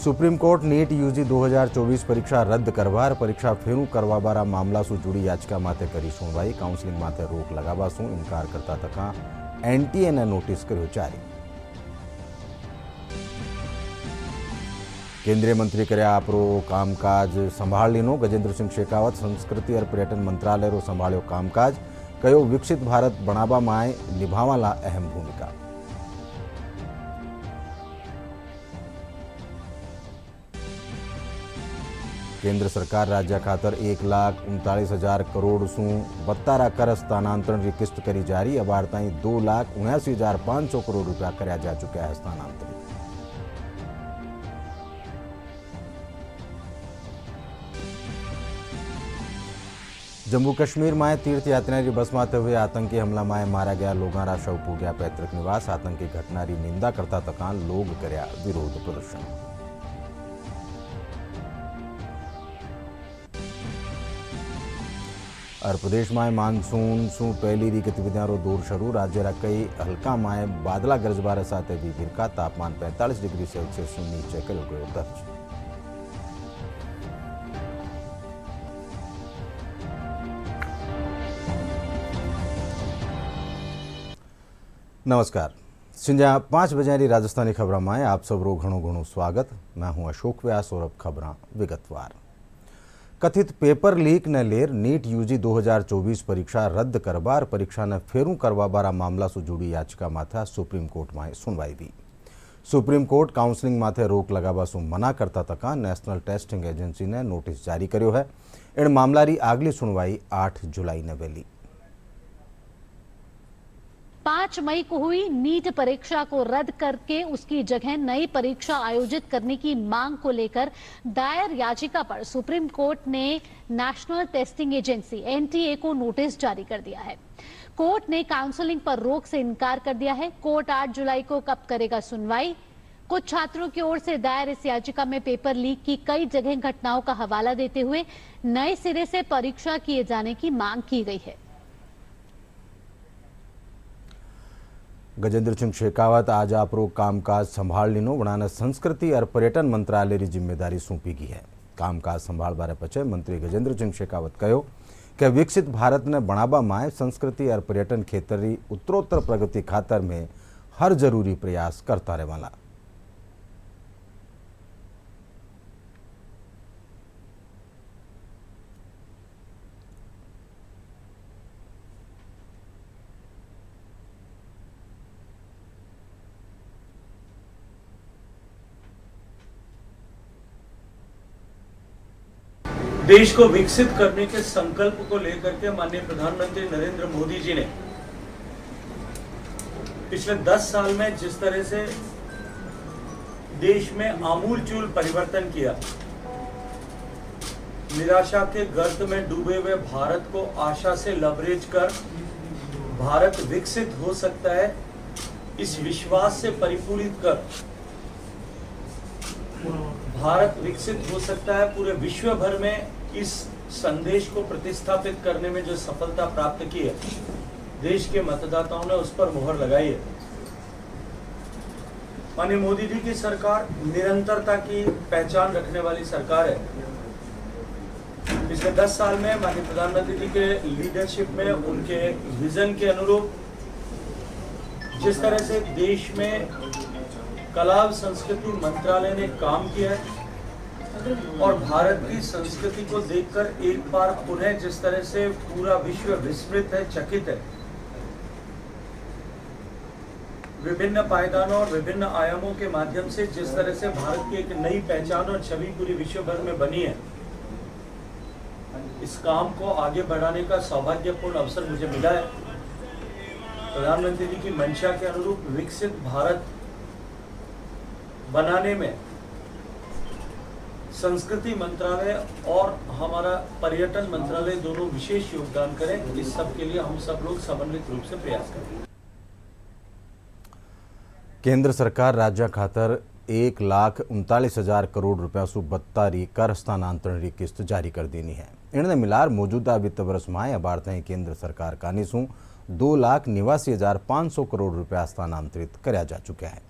Supreme court NEET UG 2024 પરીક્ષા રદ કરવા પરીક્ષા ફેરું કરવાવાળા મામલા શું જોડી યાચકા માથે કરી સુનવાઈ કાઉન્સેલિંગ માથે રોક લગાવવા શું ઇનકાર કરતા તકા એનટીએને નોટિસ કર્યો જારી। केंद्रीय मंत्री कर्या आपरो कामकाज संभाळीनो गजेंद्र सिंह शेखावत संस्कृति और पर्यटन मंत्रालय संभाळ्यो कामकाज कयो विकसित भारत बनाववामां निभाववाला अहम भूमिका। केंद्र सरकार राज्य खातर 1,39,000 करोड़ शू बत्तारा कर हस्तांतरण की किस्त करी जारी। अबार ताई 2,79,500 करोड़ रुपया कर्या जा चुक्या है हस्तांतरित। जम्मू कश्मीर में तीर्थयात्री बस में हुए आतंकी हमला में मारा गया लोगारा शव पूग्या पैतृक निवास। आतंकी घटना की निंदा करता तकान लोग कर्या विरोध प्रदर्शन। और प्रदेश में मानसून शू पहली री गतिविधियां रो दौर शुरू। राज्य कई हल्का में बादला गरजबार साथ भी भिरका। तापमान 45 डिग्री सेल्सियस नीचे करो गयो दर्ज। नमस्कार। संजा 5 बजे राजस्थानी खबर में आप सब रो घणो स्वागत। मैं हूं अशोक व्यास और अब खबर विगतवार। कथित पेपर लीक ने लेर नीट यूजी 2024 परीक्षा रद्द करवा परीक्षा ने फेरू करवावाळा मामला से जुड़ी याचिका माथे सुप्रीम कोर्ट में सुनवाई हुई। सुप्रीम कोर्ट काउंसलिंग माथे रोक लगावा सु मना करता तका नेशनल टेस्टिंग एजेंसी ने नोटिस जारी कर्यो है। इन मामला री आगली सुनवाई 8 जुलाई ने वेली। 5 मई को हुई नीट परीक्षा को रद्द करके उसकी जगह नई परीक्षा आयोजित करने की मांग को लेकर दायर याचिका पर सुप्रीम कोर्ट ने नेशनल टेस्टिंग एजेंसी एनटीए को नोटिस जारी कर दिया है। कोर्ट ने काउंसलिंग पर रोक से इनकार कर दिया है। कोर्ट 8 जुलाई को कब करेगा सुनवाई। कुछ छात्रों की ओर से दायर इस याचिका में पेपर लीक की कई जगह घटनाओं का हवाला देते हुए नए सिरे से परीक्षा किए जाने की मांग की गई है। गजेंद्र सिंह शेखावत आज आपरो कामकाज संभाळीनो वणाने संस्कृति और पर्यटन मंत्रालय की जिम्मेदारी सौंपी गई है। कामकाज संभाळवारे पछे मंत्री गजेंद्र सिंह शेखावत कहो कि विकसित भारत ने बनाववामां संस्कृति और पर्यटन क्षेत्र की उत्तरोत्तर प्रगति खातर में हर जरूरी प्रयास करता रहेवाला। देश को विकसित करने के संकल्प को लेकर के माननीय प्रधानमंत्री नरेंद्र मोदी जी ने पिछले 10 साल में जिस तरह से देश में आमूलचूल परिवर्तन किया, निराशा के गर्त में डूबे हुए भारत को आशा से लबरेज कर भारत विकसित हो सकता है, इस विश्वास से परिपूरित कर भारत विकसित हो सकता है, पूरे विश्व भर में इस संदेश को प्रतिस्थापित करने में जो सफलता प्राप्त की है, देश के मतदाताओं ने उस पर मुहर लगाई है। माननीय मोदी जी की सरकार निरंतरता की पहचान रखने वाली सरकार है। पिछले 10 साल में माननीय प्रधानमंत्री जी के लीडरशिप में उनके विजन के अनुरूप जिस तरह से देश में कला और संस्कृति मंत्रालय ने काम किया है और भारत की संस्कृति को देखकर एक बार पुनः जिस तरह से पूरा विश्व विस्मृत है, चकित है, विभिन्न पायदानों और विभिन्न आयामों के माध्यम से जिस तरह से भारत की एक नई पहचान और छवि पूरी विश्व भर में बनी है, इस काम को आगे बढ़ाने का सौभाग्यपूर्ण अवसर मुझे मिला है। प्रधानमंत्री जी की मंशा के अनुरूप विकसित भारत बनाने में संस्कृति मंत्रालय और हमारा पर्यटन मंत्रालय दोनों विशेष योगदान करें। इस सब के लिए हम सब लोग समन्वित रूप से प्रयास करें। केंद्र सरकार राज्य खातर 1,39,000 करोड़ रुपया सु बत्तारी कर हस्तांतरण की किस्त जारी कर देनी है। इनने मिलार मौजूदा वित्त वर्ष में अबार ताई केंद्र सरकार कानी सु 2,89,500 करोड़ रुपया हस्तांतरित कर्या जा चुक्या है।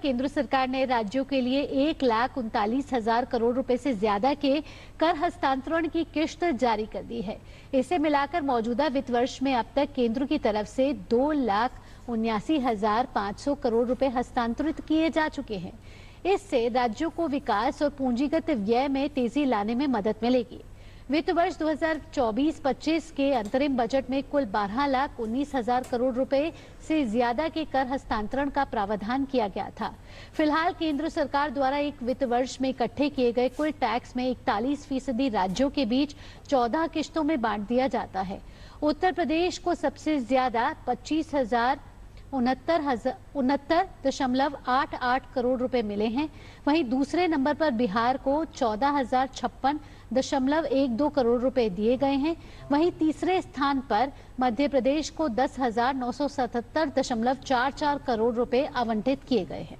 केंद्र सरकार ने राज्यों के लिए 1,39,000 करोड़ रुपए से ज्यादा के कर हस्तांतरण की किश्त जारी कर दी है। इसे मिलाकर मौजूदा वित्त वर्ष में अब तक केंद्र की तरफ से 2,79,500 करोड़ रुपए हस्तांतरित किए जा चुके हैं। इससे राज्यों को विकास और पूंजीगत व्यय में तेजी लाने में मदद मिलेगी। वित्त वर्ष 2024-25 के अंतरिम बजट में कुल 12,19,000 करोड़ रुपए से ज्यादा के कर हस्तांतरण का प्रावधान किया गया था। फिलहाल केंद्र सरकार द्वारा एक वित्त वर्ष में इकट्ठे किए गए कुल टैक्स में 41% राज्यों के बीच 14 किश्तों में बांट दिया जाता है। उत्तर प्रदेश को सबसे ज्यादा 25,069.88 करोड़ रुपए मिले हैं। वहीं दूसरे नंबर पर बिहार को 14,056.12 करोड़ रुपए दिए गए हैं। वहीं तीसरे स्थान पर मध्य प्रदेश को 10,977.44 करोड़ रुपए आवंटित किए गए हैं।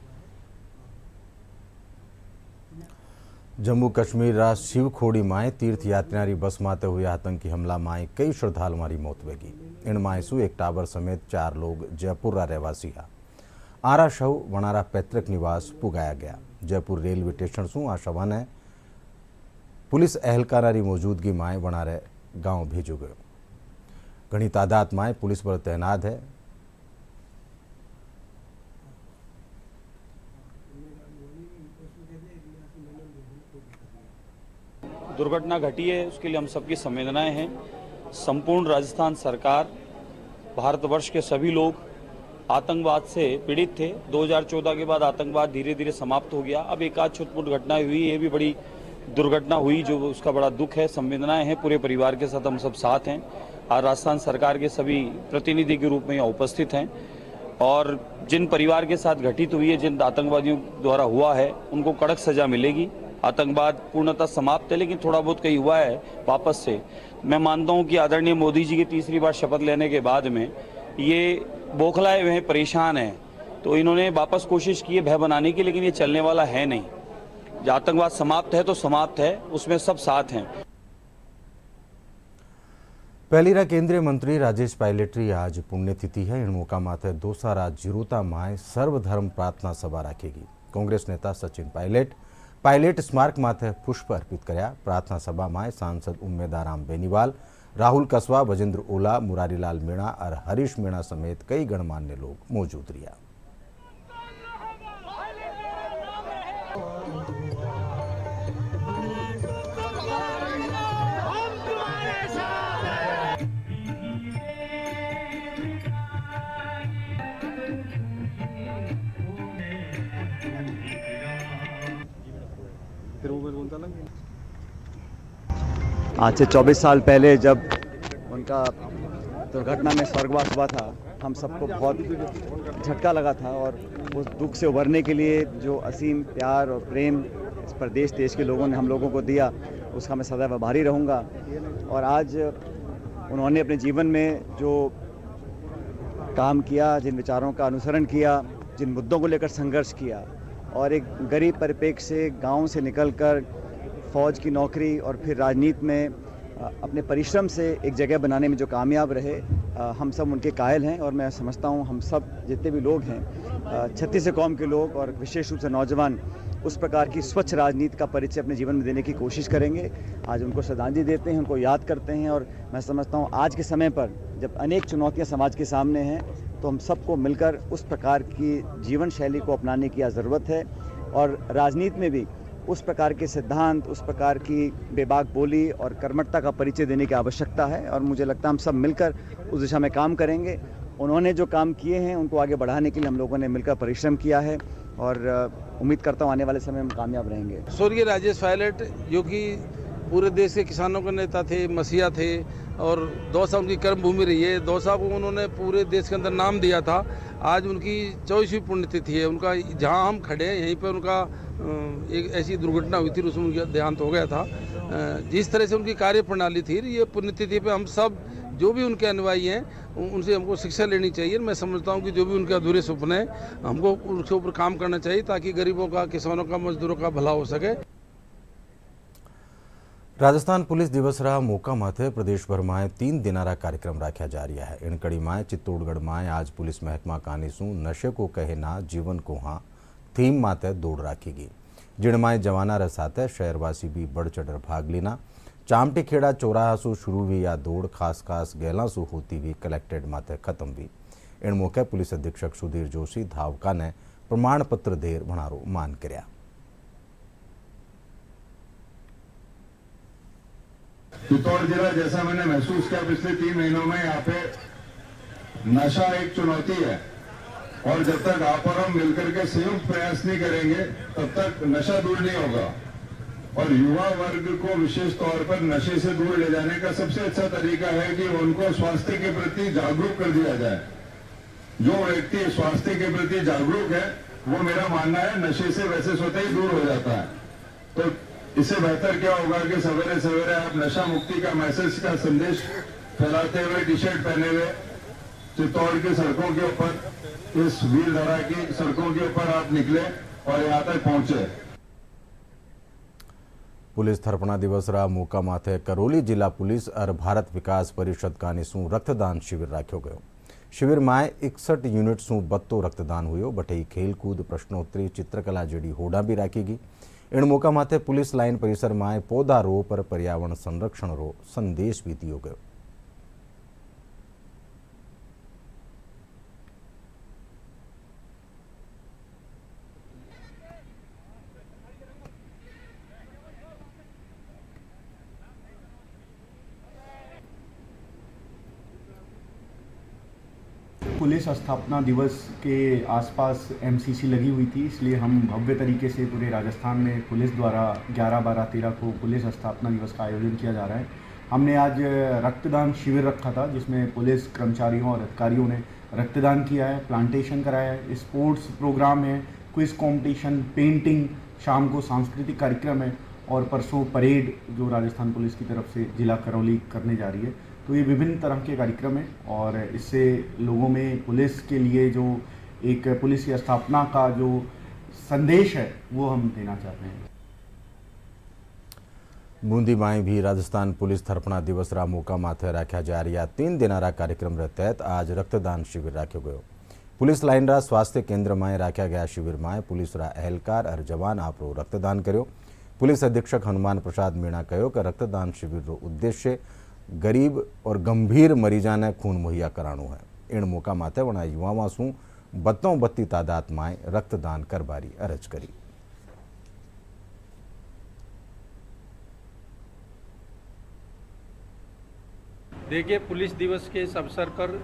जम्मू कश्मीर रा शिवखोड़ी माए तीर्थ यात्रियारी बस माते हुए आतंकी हमला माए कई श्रद्धालुओं की मौत वेगी। इन माए सु एक टाबर समेत 4 लोग जयपुर रा रहवासी हा। आरा शव वणारा पैतृक निवास पुगाया गया। जयपुर रेलवे स्टेशन सु आ शवा ने पुलिस एहलकारारी मौजूदगी माए वणारे गांव भेजो गयो। घनी तादाद माए पुलिस पर तैनात है। दुर्घटना घटी है उसके लिए हम सबकी संवेदनाएं हैं। संपूर्ण राजस्थान सरकार, भारतवर्ष के सभी लोग आतंकवाद से पीड़ित थे। 2014 के बाद आतंकवाद धीरे धीरे समाप्त हो गया। अब एक आध छुटपुट घटनाएं हुई, ये भी बड़ी दुर्घटना हुई जो उसका बड़ा दुख है। संवेदनाएं हैं, पूरे परिवार के साथ हम सब साथ हैं। आज राजस्थान सरकार के सभी प्रतिनिधि के रूप में यहाँ उपस्थित हैं और जिन परिवार के साथ घटित हुई है, जिन आतंकवादियों द्वारा हुआ है, उनको कड़क सजा मिलेगी। आतंकवाद पूर्णतः समाप्त है, लेकिन थोड़ा बहुत कहीं हुआ है वापस से। मैं मानता हूं कि आदरणीय मोदी जी की तीसरी बार शपथ लेने के बाद में ये बौखलाए हुए हैं, परेशान हैं, तो इन्होंने वापस कोशिश की है भय बनाने की, लेकिन ये चलने वाला है नहीं। जो आतंकवाद समाप्त है तो समाप्त है, उसमें सब साथ हैं। पहलीरा केंद्रीय मंत्री राजेश पायलटरी आज पुण्यतिथि है। इन मौका माथे दोसारा जिरोता माए सर्वधर्म प्रार्थना सभा राखेगी। कांग्रेस नेता सचिन पायलट स्मारक माथे पुष्प अर्पित कर्या। प्रार्थना सभा में सांसद उम्मेदाराम बेनीवाल, राहुल कस्वा, वजेंद्र ओला, मुरारीलाल मीणा और हरीश मीणा समेत कई गणमान्य लोग मौजूद रहा। आज से 24 साल पहले जब उनका दुर्घटना में स्वर्गवास हुआ था, हम सबको बहुत झटका लगा था और उस दुख से उभरने के लिए जो असीम प्यार और प्रेम इस प्रदेश देश के लोगों ने हम लोगों को दिया, उसका मैं सदैव आभारी रहूँगा। और आज उन्होंने अपने जीवन में जो काम किया, जिन विचारों का अनुसरण किया, जिन मुद्दों को लेकर संघर्ष किया और एक गरीब परिप्रेक्ष्य से गाँव से निकलकर फौज की नौकरी और फिर राजनीति में अपने परिश्रम से एक जगह बनाने में जो कामयाब रहे, हम सब उनके कायल हैं। और मैं समझता हूं हम सब जितने भी लोग हैं, छत्तीस कौम के लोग और विशेष रूप से नौजवान, उस प्रकार की स्वच्छ राजनीति का परिचय अपने जीवन में देने की कोशिश करेंगे। आज उनको श्रद्धांजलि देते हैं, उनको याद करते हैं। और मैं समझता हूँ आज के समय पर जब अनेक चुनौतियाँ समाज के सामने हैं, तो हम सबको मिलकर उस प्रकार की जीवन शैली को अपनाने की ज़रूरत है। और राजनीति में भी उस प्रकार के सिद्धांत, उस प्रकार की बेबाक बोली और कर्मठता का परिचय देने की आवश्यकता है। और मुझे लगता है हम सब मिलकर उस दिशा में काम करेंगे। उन्होंने जो काम किए हैं उनको आगे बढ़ाने के लिए हम लोगों ने मिलकर परिश्रम किया है और उम्मीद करता हूँ आने वाले समय में कामयाब रहेंगे। स्वर्गीय राजेश पायलट जो कि पूरे देश के किसानों के नेता थे, मसीहा थे और दौसा उनकी कर्मभूमि रही है। दौसा को उन्होंने पूरे देश के अंदर नाम दिया था। आज उनकी 24वीं पुण्यतिथि है। उनका जहां हम खड़े हैं यहीं पर उनका एक ऐसी दुर्घटना हुई थी, उसमें उनका देहांत हो गया था। जिस तरह से उनकी कार्य प्रणाली थी, ये पुण्यतिथि पे हम सब जो भी उनके अनुयायी हैं उनसे हमको शिक्षा लेनी चाहिए। मैं समझता हूँ कि जो भी उनके अधूरे सपने हैं हमको उसके ऊपर काम करना चाहिए ताकि गरीबों का, किसानों का, मजदूरों का भला हो सके। राजस्थान पुलिस दिवस रा मौका माथे प्रदेश भर में 3 दिनारा कार्यक्रम राख्या जा रहा है। इन कड़ी में चित्तौड़गढ़ में आज पुलिस महकमा कानी सु नशे को कहे ना, जीवन को हाँ थीम माते दौड़ राखी जिणमाय जवाना साथे शहरवासी भी बढ़ चढ़ भाग लेना। चामटीखेड़ा चौराहा सु शुरू हुई आ दौड़ खास खास गैला सु होती हुई कलेक्ट्रेट माते खत्म हुई। इन मौके पुलिस अधीक्षक सुधीर जोशी धावका ने प्रमाण पत्र देर भणारो मान कर्या। चित्तौड़ जिला जैसा मैंने महसूस किया पिछले 3 महीनों में, यहाँ पे नशा एक चुनौती है और जब तक आप और हम मिलकर के संयुक्त प्रयास नहीं करेंगे तब तक नशा दूर नहीं होगा। और युवा वर्ग को विशेष तौर पर नशे से दूर ले जाने का सबसे अच्छा तरीका है कि उनको स्वास्थ्य के प्रति जागरूक कर दिया जाए। जो व्यक्ति स्वास्थ्य के प्रति जागरूक है वो मेरा मानना है नशे से वैसे स्वतः ही दूर हो जाता है। तो इससे बेहतर क्या होगा कि सवेरे सवेरे आप नशा मुक्ति का मैसेज का संदेश फैलाते हुए टी-शर्ट पहने हुए चित्तौड़ की सड़कों के ऊपर, इस वीर धरा की सड़कों के ऊपर आप निकले और यहाँ तक पहुंचे। पुलिस थर्पणा दिवस रा मौका माथे करौली जिला पुलिस और भारत विकास परिषद का निसु रक्तदान शिविर राख्यो गयो। शिविर में 61 यूनिट सु बत्तो रक्तदान हुयो। बटई खेलकूद, प्रश्नोत्तरी, चित्रकला जेडी होड़ा भी राखी गई। इन मौका माथे पुलिस लाइन परिसर में पौधा रो पर पर्यावरण संरक्षण रो संदेश भी दियो गयो। पुलिस स्थापना दिवस के आसपास एमसीसी लगी हुई थी, इसलिए हम भव्य तरीके से पूरे राजस्थान में पुलिस द्वारा 11, 12, 13 को पुलिस स्थापना दिवस का आयोजन किया जा रहा है। हमने आज रक्तदान शिविर रखा था जिसमें पुलिस कर्मचारियों और अधिकारियों ने रक्तदान किया है, प्लांटेशन कराया है, स्पोर्ट्स प्रोग्राम है, क्विज कंपटीशन, पेंटिंग, शाम को सांस्कृतिक कार्यक्रम है और परसों परेड जो राजस्थान पुलिस की तरफ से जिला करौली करने जा रही है। तो ये विभिन्न तरह के कार्यक्रम हैं और इससे लोगों में पुलिस के लिए जो एक पुलिस की स्थापना का जो संदेश है वो हम देना चाहते हैं। बूंदी में भी राजस्थान पुलिस थर्पणा दिवस रा मौका माथे राख्या जा रहा 3 दिनारा कार्यक्रम रे तहत आज रक्तदान शिविर राख्यो गयो। पुलिस लाइन रा स्वास्थ्य केंद्र में राख्या गया शिविर में पुलिस रा एहलकार और जवान आपरो रक्तदान कर्यो। पुलिस अधीक्षक हनुमान प्रसाद मीणा कहो कि रक्तदान शिविर रो उद्देश्य गरीब और गंभीर मरीजा ने खून मुहैया कराणु है। इन मौका माथे वणा युवाओं सु बत्तों बत्ती तादाद में रक्तदान करबारी अरज करी। देखिए, पुलिस दिवस के इस अवसर पर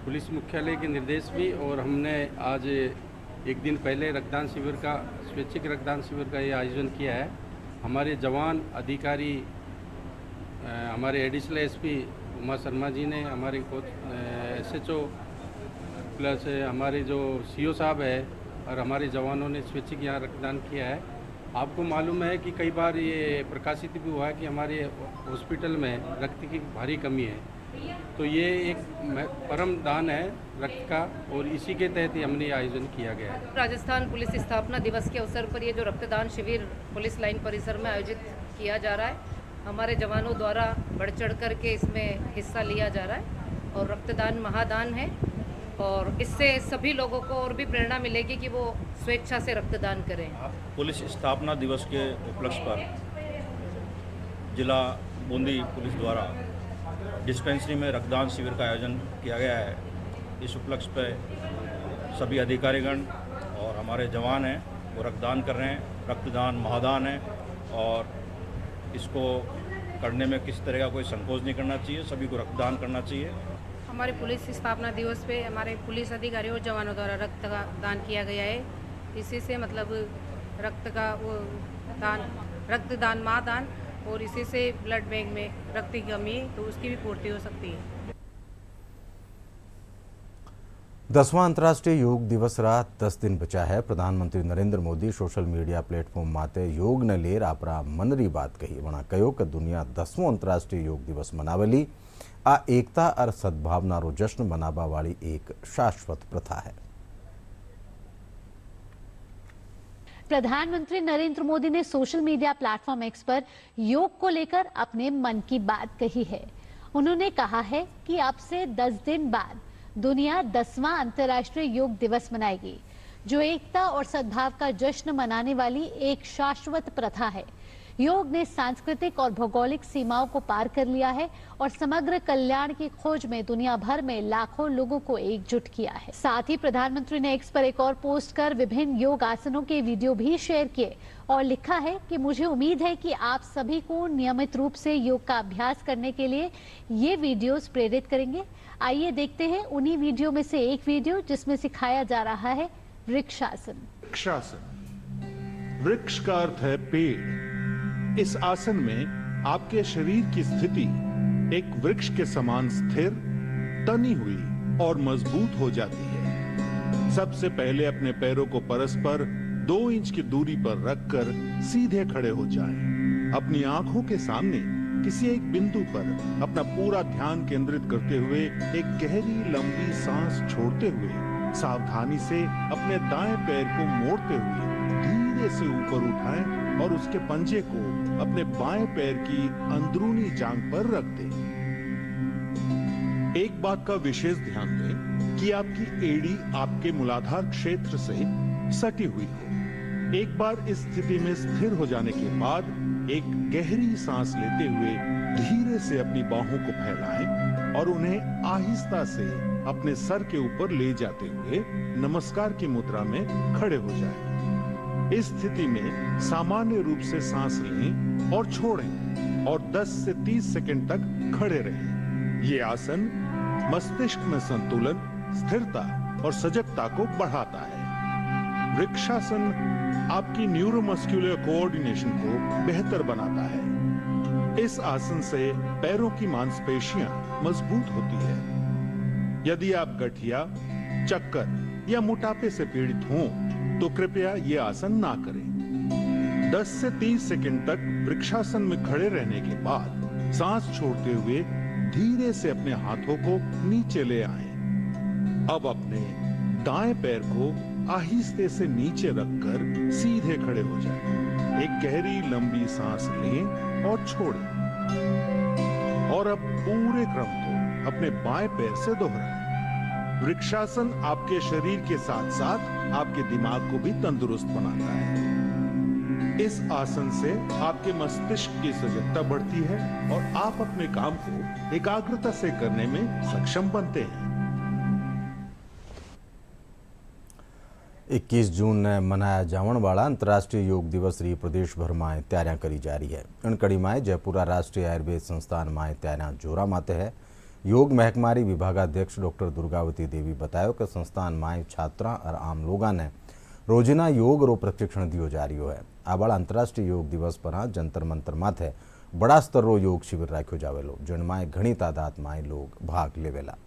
पुलिस मुख्यालय के निर्देश भी और हमने आज एक दिन पहले रक्तदान शिविर का, स्वैच्छिक रक्तदान शिविर का ये आयोजन किया है। हमारे जवान अधिकारी, हमारे एडिशनल एसपी उमा शर्मा जी ने, हमारे एसएचओ प्लस हमारे जो सीओ साहब है और हमारे जवानों ने स्वैच्छिक यहाँ रक्तदान किया है। आपको मालूम है कि कई बार ये प्रकाशित भी हुआ है कि हमारे हॉस्पिटल में रक्त की भारी कमी है, तो ये एक परम दान है रक्त का और इसी के तहत ही हमने आयोजन किया गया है। राजस्थान पुलिस स्थापना दिवस के अवसर पर ये जो रक्तदान शिविर पुलिस लाइन परिसर में आयोजित किया जा रहा है, हमारे जवानों द्वारा बढ़ चढ़ कर के इसमें हिस्सा लिया जा रहा है और रक्तदान महादान है और इससे सभी लोगों को और भी प्रेरणा मिलेगी कि वो स्वेच्छा से रक्तदान करें। पुलिस स्थापना दिवस के उपलक्ष्य पर जिला बूंदी पुलिस द्वारा डिस्पेंसरी में रक्तदान शिविर का आयोजन किया गया है। इस उपलक्ष्य पर सभी अधिकारीगण और हमारे जवान हैं वो रक्तदान कर रहे हैं। रक्तदान महादान है और इसको करने में किसी तरह का कोई संकोच नहीं करना चाहिए, सभी को रक्तदान करना चाहिए। हमारे पुलिस स्थापना दिवस पे हमारे पुलिस अधिकारियों और जवानों द्वारा रक्तदान किया गया है। इसी से मतलब रक्त का वो दान, रक्तदान महादान, और इसी से ब्लड बैंक में रक्त की कमी है तो उसकी भी पूर्ति हो सकती है। 10वां अंतर्राष्ट्रीय योग दिवस रात 10 दिन बचा है। प्रधानमंत्री Narendra Modi social media platform माते योग ने लेर आपरा मनरी बात कही। वणा कहो कि दुनिया 10वां अंतर्राष्ट्रीय योग दिवस मनावेली आ एकता और सद्भावना रो जश्न मनावा वाली एक शाश्वत प्रथा है। प्रधानमंत्री नरेंद्र मोदी ने सोशल मीडिया प्लेटफॉर्म एक्स पर योग को लेकर अपने मन की बात कही है। उन्होंने कहा है कि अब से 10 दिन बाद दुनिया 10वां अंतर्राष्ट्रीय योग दिवस मनाएगी। जो एकता और सद्भाव का जश्न मनाने वाली एक शाश्वत प्रथा है। योग ने सांस्कृतिक और भौगोलिक सीमाओं को पार कर लिया है और समग्र कल्याण की खोज में दुनिया भर में लाखों लोगों को एकजुट किया है। साथ ही प्रधानमंत्री ने एक्स पर एक और पोस्ट कर विभिन्न योग आसनों के वीडियो भी शेयर किए और लिखा है कि मुझे उम्मीद है कि आप सभी को नियमित रूप से योग का अभ्यास करने के लिए ये वीडियोस प्रेरित करेंगे। आइए देखते हैं उन्हीं वीडियो में से एक वीडियो जिसमें सिखाया जा रहा है वृक्षासन। वृक्षासन, वृक्ष का अर्थ है पेड़। इस आसन में आपके शरीर की स्थिति एक वृक्ष के समान स्थिर, तनी हुई और मजबूत हो जाती है। सबसे पहले अपने पैरों को परस्पर 2 इंच की दूरी पर रखकर सीधे खड़े हो जाएं। अपनी आंखों के सामने किसी एक बिंदु पर अपना पूरा ध्यान केंद्रित करते हुए एक गहरी लंबी सांस छोड़ते हुए सावधानी से अपने दाएं पैर को मोड़ते हुए धीरे से ऊपर उठाएं और उसके पंजे को अपने बाएं पैर की अंदरूनी जांघ पर रख दें। एक बात का विशेष ध्यान दें कि आपकी एड़ी आपके मूलाधार क्षेत्र से सटी हुई हो। एक बार इस स्थिति में स्थिर हो जाने के बाद एक गहरी सांस लेते हुए धीरे से अपनी बाहों को फैलाएं और उन्हें आहिस्ता से अपने सर के ऊपर ले जाते हुए नमस्कार की मुद्रा में खड़े हो जाएं। इस स्थिति में सामान्य रूप से सांस लें और छोड़ें और 10 से 30 सेकंड तक खड़े रहें। ये आसन मस्तिष्क में संतुलन, स्थिरता और सजगता को बढ़ाता है। वृक्षासन आपकी न्यूरोमस्कुलर कोऑर्डिनेशन को बेहतर बनाता है। इस आसन से पैरों की मांसपेशियां मजबूत होती है। यदि आप गठिया, चक्कर या मोटापे से पीड़ित हों तो कृपया ये आसन ना करें। 10 से 30 सेकंड तक वृक्षासन में खड़े रहने के बाद सांस छोड़ते हुए धीरे से अपने हाथों को नीचे ले आएं। अब अपने दाएं पैर को आहिस्ते से नीचे रखकर सीधे खड़े हो जाएं। एक गहरी लंबी सांस लें और छोड़ें और अब पूरे क्रम को अपने बाएं पैर से दोहराएं। वृक्षासन आपके शरीर के साथ साथ आपके दिमाग को भी तंदुरुस्त बनाता है। इस आसन से आपके मस्तिष्क की सजगता बढ़ती है और आप अपने काम को एकाग्रता से करने में सक्षम बनते हैं। 21 जून ने मनाया जावण वाला अंतर्राष्ट्रीय योग दिवस री प्रदेश भर में तैयारियां करी जा रही है। इन कड़ी में जयपुरा राष्ट्रीय आयुर्वेद संस्थान में तैयारियां जोरा माते है। योग महकमारी विभागाध्यक्ष डॉक्टर दुर्गावती देवी बताया कि संस्थान में छात्रा और आम लोगों ने रोजाना योग रो प्रशिक्षण दियो जा रही है। आ वाला अंतर्राष्ट्रीय योग दिवस पर जंतर मंतर माथे बड़ा स्तर रो योग शिविर राख्यो जावेलो, जिनमें घणी तादाद में लोग भाग लेवेला।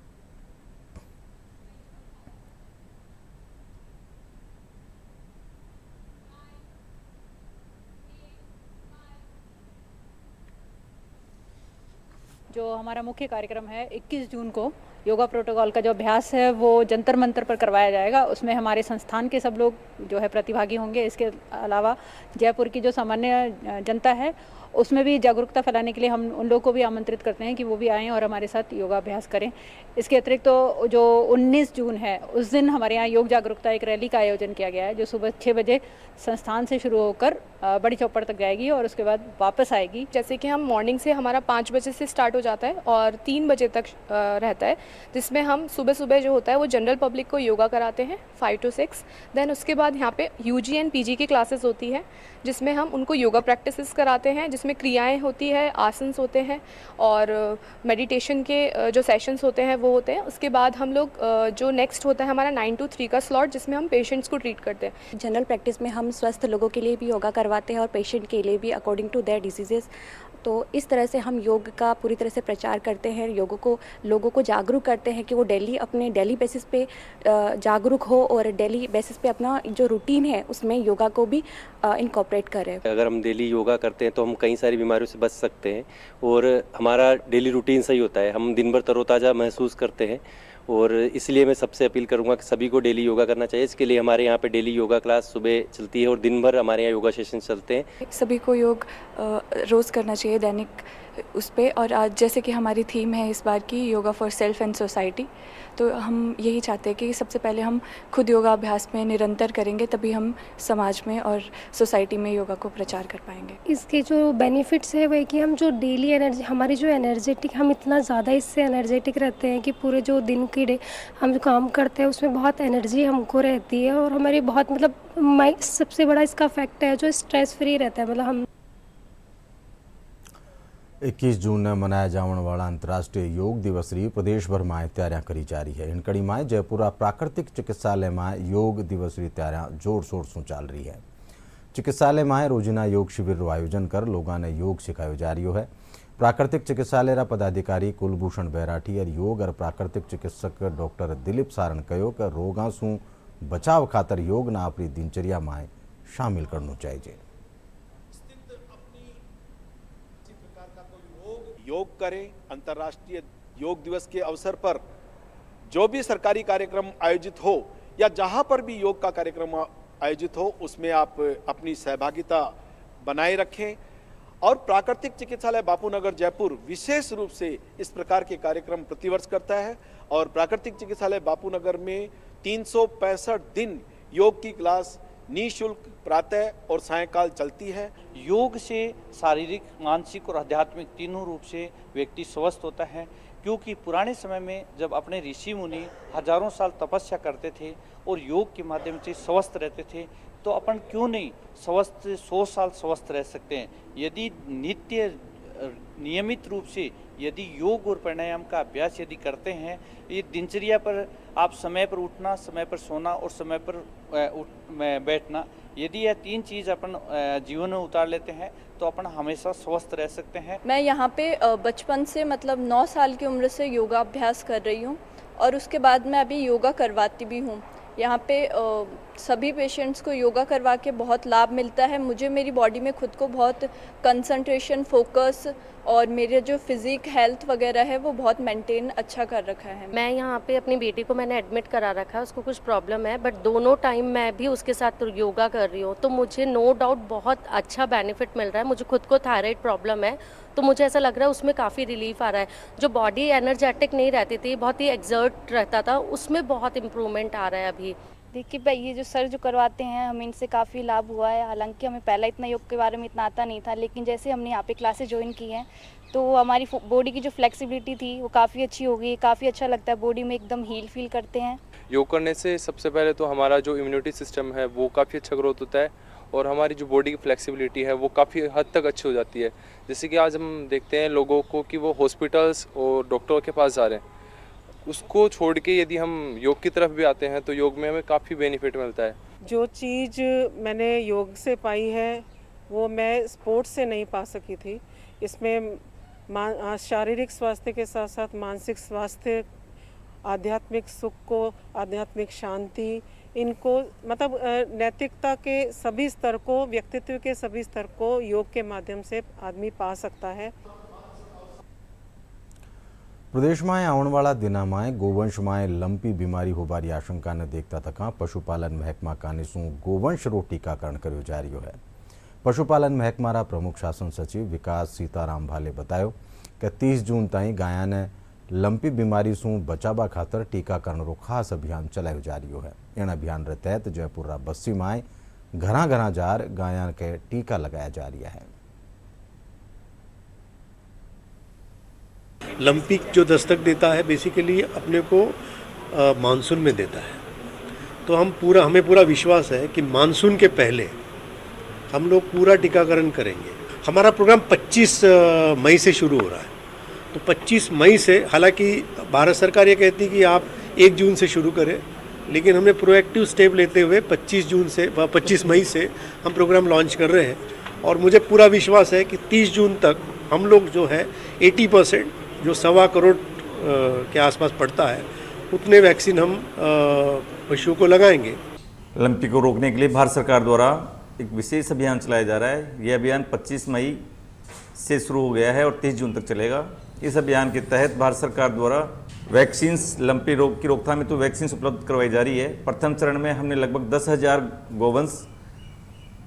जो हमारा मुख्य कार्यक्रम है 21 जून को योगा प्रोटोकॉल का जो अभ्यास है वो जंतर मंतर पर करवाया जाएगा। उसमें हमारे संस्थान के सब लोग जो है प्रतिभागी होंगे। इसके अलावा जयपुर की जो सामान्य जनता है उसमें भी जागरूकता फैलाने के लिए हम उन लोगों को भी आमंत्रित करते हैं कि वो भी आएँ और हमारे साथ योगाभ्यास करें। इसके अतिरिक्त तो जो 19 जून है उस दिन हमारे यहाँ योग जागरूकता एक रैली का आयोजन किया गया है, जो सुबह 6 बजे संस्थान से शुरू होकर बड़ी चौपड़ तक जाएगी और उसके बाद वापस आएगी। जैसे कि हम मॉर्निंग से हमारा 5 बजे से स्टार्ट हो जाता है और 3 बजे तक रहता है, जिसमें हम सुबह सुबह जो होता है वो जनरल पब्लिक को योगा कराते हैं 5 to 6। देन उसके बाद यहाँ पे UG एंड PG की क्लासेस होती है, जिसमें हम उनको योगा प्रैक्टिसेस कराते हैं, जिसमें क्रियाएं होती है, आसन्स होते हैं और मेडिटेशन के जो सेशंस होते हैं वो होते हैं। उसके बाद हम लोग जो नेक्स्ट होता है हमारा 9 to 3 का स्लॉट, जिसमें हम पेशेंट्स को ट्रीट करते हैं। जनरल प्रैक्टिस में हम स्वस्थ लोगों के लिए भी योगा करवाते हैं और पेशेंट के लिए भी अकॉर्डिंग टू देयर डिजीजेस। तो इस तरह से हम योग का पूरी तरह से प्रचार करते हैं, लोगों को जागरूक करते हैं कि वो डेली बेसिस पे जागरूक हो और डेली बेसिस पे अपना जो रूटीन है उसमें योगा को भी इनकॉर्पोरेट करें। अगर हम डेली योगा करते हैं तो हम कई सारी बीमारियों से बच सकते हैं और हमारा डेली रूटीन सही होता है। हम दिन भर तरोताज़ा महसूस करते हैं और इसलिए मैं सबसे अपील करूंगा कि सभी को डेली योगा करना चाहिए। इसके लिए हमारे यहाँ पे डेली योगा क्लास सुबह चलती है और दिन भर हमारे यहाँ योगा सेशन चलते हैं। सभी को योग रोज़ करना चाहिए, दैनिक उस पे। और आज जैसे कि हमारी थीम है इस बार की yoga for self and society, तो हम यही चाहते हैं कि सबसे पहले हम खुद योगा अभ्यास में निरंतर करेंगे, तभी हम समाज में और सोसाइटी में योगा को प्रचार कर पाएंगे। इसके जो बेनिफिट्स है वह कि हम जो डेली एनर्जी, हमारी जो एनर्जेटिक, हम इतना ज़्यादा इससे एनर्जेटिक रहते हैं कि पूरे जो दिन की हम जो काम करते हैं उसमें बहुत एनर्जी हमको रहती है और हमारी बहुत मतलब सबसे बड़ा इसका फैक्ट है जो स्ट्रेस फ्री रहता है। मतलब हम 21 जून ने मनाया जाने वाला अंतर्राष्ट्रीय योग दिवस री प्रदेशभर में तैयारियां करी जा रही है। इन कड़ी में जयपुर प्राकृतिक चिकित्सालय में योग दिवस री तैयारियां जोर शोर से चल रही है। चिकित्सालय में रोजाना योग शिविर रो आयोजन कर लोगों ने योग सिखायो जा रही है। प्राकृतिक चिकित्सालय रा पदाधिकारी कुलभूषण बैराठी और योग और प्राकृतिक चिकित्सक डॉक्टर दिलीप सारण कहो कि रोगों से बचाव खातर योग ना अपनी दिनचर्या में शामिल करना चाहिए। योग करें। अंतर्राष्ट्रीय योग दिवस के अवसर पर जो भी सरकारी कार्यक्रम आयोजित हो या जहां पर भी योग का कार्यक्रम आयोजित हो उसमें आप अपनी सहभागिता बनाए रखें। और प्राकृतिक चिकित्सालय बापूनगर जयपुर विशेष रूप से इस प्रकार के कार्यक्रम प्रतिवर्ष करता है और प्राकृतिक चिकित्सालय बापूनगर में 365 दिन योग की क्लास निःशुल्क प्रातः और सायंकाल चलती है। योग से शारीरिक, मानसिक और आध्यात्मिक तीनों रूप से व्यक्ति स्वस्थ होता है, क्योंकि पुराने समय में जब अपने ऋषि मुनि हजारों साल तपस्या करते थे और योग के माध्यम से स्वस्थ रहते थे, तो अपन क्यों नहीं स्वस्थ 100 साल स्वस्थ रह सकते हैं। यदि नित्य नियमित रूप से यदि योग और प्राणायाम का अभ्यास यदि करते हैं, ये दिनचर्या पर आप समय पर उठना, समय पर सोना और समय पर बैठना, यदि यह 3 चीज़ अपन जीवन में उतार लेते हैं तो अपन हमेशा स्वस्थ रह सकते हैं। मैं यहाँ पे बचपन से मतलब 9 साल की उम्र से योगा अभ्यास कर रही हूँ और उसके बाद मैं अभी योगा करवाती भी हूँ। यहाँ पे सभी पेशेंट्स को योगा करवा के बहुत लाभ मिलता है। मुझे मेरी बॉडी में खुद को बहुत कंसंट्रेशन, फोकस और मेरे जो फिजिक हेल्थ वगैरह है वो बहुत मेंटेन अच्छा कर रखा है। मैं यहाँ पे अपनी बेटी को मैंने एडमिट करा रखा है, उसको कुछ प्रॉब्लम है, बट दोनों टाइम मैं भी उसके साथ योगा कर रही हूँ, तो मुझे नो डाउट बहुत अच्छा बेनिफिट मिल रहा है। मुझे खुद को थायराइड प्रॉब्लम है, तो मुझे ऐसा लग रहा है उसमें काफ़ी रिलीफ आ रहा है। जो बॉडी एनर्जेटिक नहीं रहती थी, बहुत ही एक्सर्ट रहता था, उसमें बहुत इम्प्रूवमेंट आ रहा है अभी। देखिए भाई, ये जो सर जो करवाते हैं हमें इनसे काफ़ी लाभ हुआ है। हालांकि हमें पहला इतना योग के बारे में इतना आता नहीं था, लेकिन जैसे हमने यहाँ पे क्लासेस ज्वाइन की हैं तो हमारी बॉडी की जो फ्लेक्सिबिलिटी थी वो काफ़ी अच्छी हो गई। काफ़ी अच्छा लगता है, बॉडी में एकदम हील फील करते हैं। योग करने से सबसे पहले तो हमारा जो इम्यूनिटी सिस्टम है वो काफ़ी अच्छा ग्रोथ होता है और हमारी जो बॉडी की फ्लेक्सिबिलिटी है वो काफ़ी हद तक अच्छी हो जाती है। जैसे कि आज हम देखते हैं लोगों को कि वो हॉस्पिटल्स और डॉक्टरों के पास जा रहे हैं, उसको छोड़ के यदि हम योग की तरफ भी आते हैं तो योग में हमें काफ़ी बेनिफिट मिलता है। जो चीज़ मैंने योग से पाई है वो मैं स्पोर्ट्स से नहीं पा सकी थी। इसमें शारीरिक स्वास्थ्य के साथ साथ मानसिक स्वास्थ्य, आध्यात्मिक सुख को, आध्यात्मिक शांति, इनको मतलब नैतिकता के सभी स्तर को, व्यक्तित्व के सभी स्तर को योग के माध्यम से आदमी पा सकता है। प्रदेश में आने वाला दिना में गोवंश में लंपी बीमारी होबारी आशंका ने देखता तक पशुपालन महकमा कानिसू गोवंश रो टीकाकरण कर्यो जा रह्यो है। पशुपालन महकमा प्रमुख शासन सचिव विकास सीताराम भाले बतायो कि 30 जून ताईं गाया ने लंपी बीमारी से बचावा खातर टीकाकरण रो खास अभियान चलायो जा रह्यो है। इन अभियान रे तहत जयपुर रा बस्सी में घरा घरा जार गाया के टीका लगाया जा रहा है। लंपी जो दस्तक देता है बेसिकली अपने को मानसून में देता है, तो हमें पूरा विश्वास है कि मानसून के पहले हम लोग पूरा टीकाकरण करेंगे। हमारा प्रोग्राम 25 मई से शुरू हो रहा है, तो 25 मई से, हालांकि भारत सरकार ये कहती है कि आप 1 जून से शुरू करें, लेकिन हमने प्रोएक्टिव स्टेप लेते हुए 25 मई से हम प्रोग्राम लॉन्च कर रहे हैं और मुझे पूरा विश्वास है कि 30 जून तक हम लोग जो है 80% जो 1.25 करोड़ के आसपास पड़ता है उतने वैक्सीन हम पशुओं को लगाएंगे। लंपी को रोकने के लिए भारत सरकार द्वारा एक विशेष अभियान चलाया जा रहा है। यह अभियान 25 मई से शुरू हो गया है और 30 जून तक चलेगा। इस अभियान के तहत भारत सरकार द्वारा वैक्सीन लंपी रोग की रोकथाम में तो वैक्सीन उपलब्ध करवाई जा रही है। प्रथम चरण में हमने लगभग 10,000 गोवंश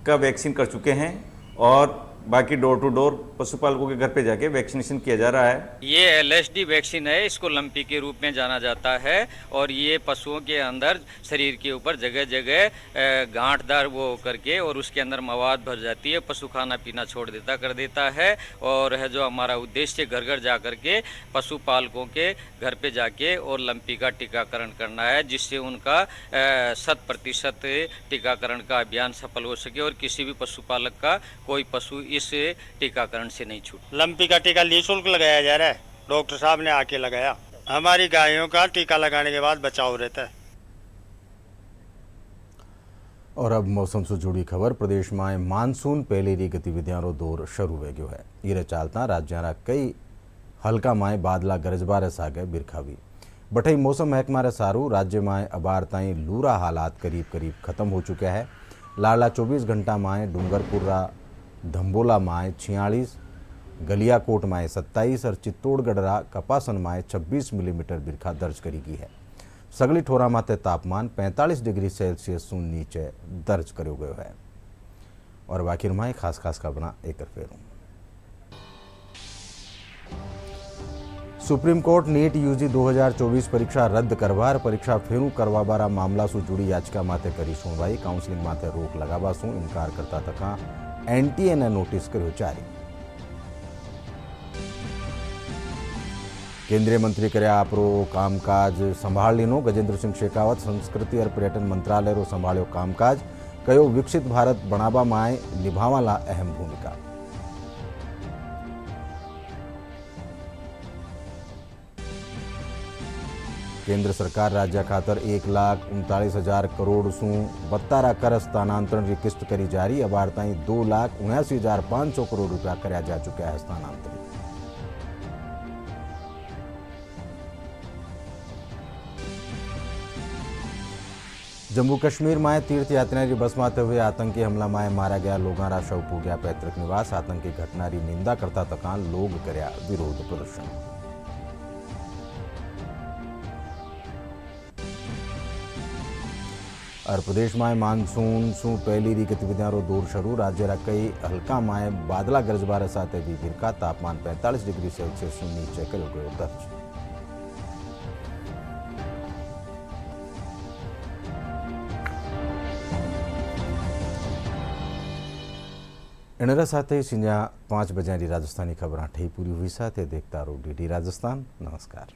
का वैक्सीन कर चुके हैं और बाकी डोर टू डोर पशुपालकों के घर पे जाके वैक्सीनेशन किया जा रहा है। ये LSD वैक्सीन है, इसको लंपी के रूप में जाना जाता है और ये पशुओं के अंदर शरीर के ऊपर जगह जगह गांठदार वो करके और उसके अंदर मवाद भर जाती है, पशु खाना पीना छोड़ कर देता है। और है जो हमारा उद्देश्य घर घर जा करके पशुपालकों के घर पे जाके और लंपी का टीकाकरण करना है, जिससे उनका 100% टीकाकरण का अभियान सफल हो सके और किसी भी पशुपालक का कोई पशु इस टीकाकरण से नहीं छूट। लंपी का टीका निःशुल्क लगाया जा रहा है, डॉक्टर साहब ने आके लगाया। हमारी गायों का टीका लगाने के बाद बचाव रहता है। और अब मौसम से जुड़ी खबर। प्रदेश में मानसून पहली री गतिविधियों दौर शुरू हो गयो है। ये चालता राज्य कई हल्का माए बादला गरजबार सागे बिरखावी बठई मौसम महकमा रे सारू राज्य में अबार ताई लूरा हालात करीब करीब खत्म हो चुके हैं। लाडला 24 घंटा माए डूंगरपुरा धम्बोला माए 46, गलियाकोट माए 27 और चित्तौड़गढ़ कपासन माए 26 मिलीमीटर बिरखा दर्ज करी गई है। सगली ठोरा माते तापमान 45 डिग्री सेल्सियस सु नीचे दर्ज करो गयो है। और बाकी माए खास खास खबरा एक फेरू। सुप्रीम कोर्ट नीट यूजी 2024 परीक्षा रद्द करवार परीक्षा फेरू करवाबारा मामला सु जुड़ी याचिका माते करी सुनवाई। काउंसलिंग माते रोक लगावा सु इनकार करता तका एनटीए ने नोटिस कर्यो जारी। केंद्रीय मंत्री कर्या आपरो कामकाज संभाळ लीनो। गजेंद्र सिंह शेखावत संस्कृति और पर्यटन मंत्रालय रो संभाळ्यो कामकाज, कयो विकसित भारत बनावा माय निभावाला अहम भूमिका। केंद्र सरकार राज्य खातर 1,39,000 करोड़ सु बत्तारा कर स्थानांतरण की किस्त करी जारी। अबार ताई 2,79,500 करोड़ रुपया कर्या जा चुका है स्थानांतरित। जम्मू कश्मीर में तीर्थ यात्रा की बस में हुए आतंकी हमला में मारा गया लोगारा शव पूग्या पैतृक निवास। आतंकी घटना की निंदा करता तका लोग कर्या विरोध प्रदर्शन। और प्रदेश में मानसून सु पहली री गतिविधियों दौर शुरू। राज्य कई हल्का माए बादला गरजबार साथ भी बिरका तापमान 45 डिग्री सेल्सियस सु नीचे करो गयो दर्ज। इनरा साथ ही संजा 5 बजे राजस्थानी खबर ठई पूरी हुई साथ देखता रहो DD राजस्थान। नमस्कार।